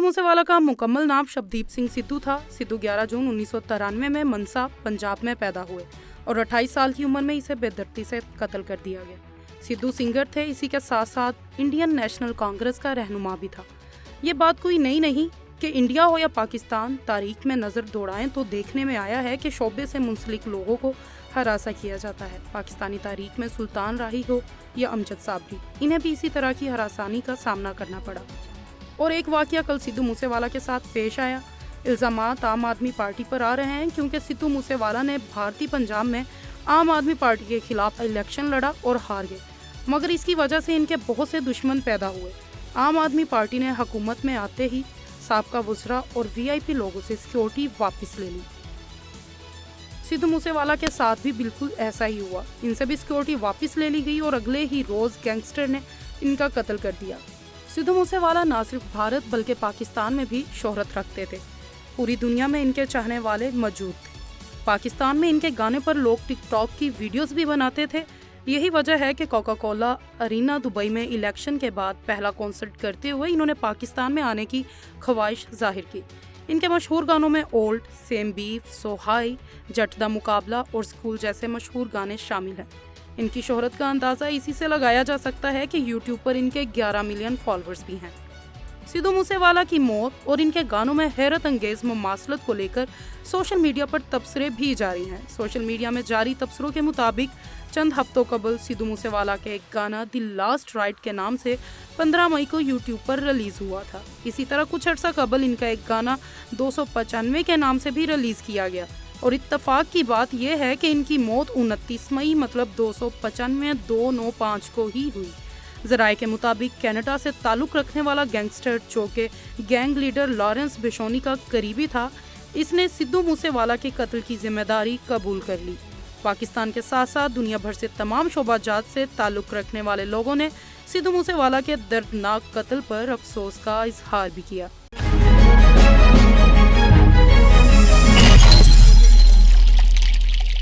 मूसेवाला का मुकम्मल नाम शबदीप सिंह सिद्धू था। सिद्धू 11 जून 1993 में मनसा, पंजाब में पैदा हुए और 28 साल की उम्र में इसे बेदर्दी से कत्ल कर दिया गया। सिद्धू सिंगर थे, इसी के साथ साथ इंडियन नेशनल कांग्रेस का रहनुमा भी था। ये बात कोई नई नहीं कि इंडिया हो या पाकिस्तान, तारीख में नज़र दौड़ाएं तो देखने में आया है कि शोबे से मुंसलिक लोगों को हरासा किया जाता है। पाकिस्तानी तारीख में सुल्तान राही हो या अमजद साबरी, इन्हें भी इसी तरह की हरासानी का सामना करना पड़ा। और एक वाकया कल सिद्धू मूसेवाला के साथ पेश आया। इल्ज़ामात आम आदमी पार्टी पर आ रहे हैं क्योंकि सिद्धू मूसेवाला ने भारतीय पंजाब में आम आदमी पार्टी के खिलाफ इलेक्शन लड़ा और हार गए, मगर इसकी वजह से इनके बहुत से दुश्मन पैदा हुए। आम आदमी पार्टी ने हुकूमत में आते ही साबका वज़रा और वीआईपी लोगों से सिक्योरिटी वापस ले ली। सिद्धू मूसेवाला के साथ भी बिल्कुल ऐसा ही हुआ। इनसे भी सिक्योरिटी वापस ले ली गई और अगले ही रोज गैंगस्टर ने इनका कत्ल कर दिया। सिद्धू मूसेवाला न सिर्फ भारत बल्कि पाकिस्तान में भी शोहरत रखते थे। पूरी दुनिया में इनके चाहने वाले मौजूद थे। पाकिस्तान में इनके गाने पर लोग टिकटॉक की वीडियोस भी बनाते थे। यही वजह है कि कोका कोला अरीना दुबई में इलेक्शन के बाद पहला कॉन्सर्ट करते हुए इन्होंने पाकिस्तान में आने की ख्वाहिश जाहिर की। इनके मशहूर गानों में ओल्ड, सेम बीफ, सो हाई, जट दा मुकाबला और स्कूल जैसे मशहूर गाने शामिल हैं। इनकी शोहरत का अंदाज़ा इसी से लगाया जा सकता है कि यूट्यूब पर इनके 11 मिलियन फॉलोअर्स भी हैं। सिद्धू मूसेवाला की मौत और इनके गानों में हैरत अंगेज मुमासलत को लेकर सोशल मीडिया पर तबसरे भी जारी हैं। सोशल मीडिया में जारी तबसरों के मुताबिक चंद हफ्तों कबल सिद्धू मूसेवाला के एक गाना द लास्ट राइड के नाम से 15 मई को यूट्यूब पर रिलीज हुआ था। इसी तरह कुछ अर्सा कबल इनका एक गाना 295 के नाम से भी रिलीज किया गया और इत्तफाक की बात यह है कि इनकी मौत 29 मई मतलब 295 को ही हुई। जराये के मुताबिक कनाडा से ताल्लुक रखने वाला गैंगस्टर जो के गैंग लीडर लॉरेंस बिशोनी का करीबी था, इसने सिद्धू मूसेवाला के कत्ल की जिम्मेदारी कबूल कर ली। पाकिस्तान के साथ साथ दुनिया भर से तमाम शोबाजात से ताल्लुक रखने वाले लोगों ने सिद्धू मूसेवाला के दर्दनाक कत्ल पर अफसोस का इजहार भी किया।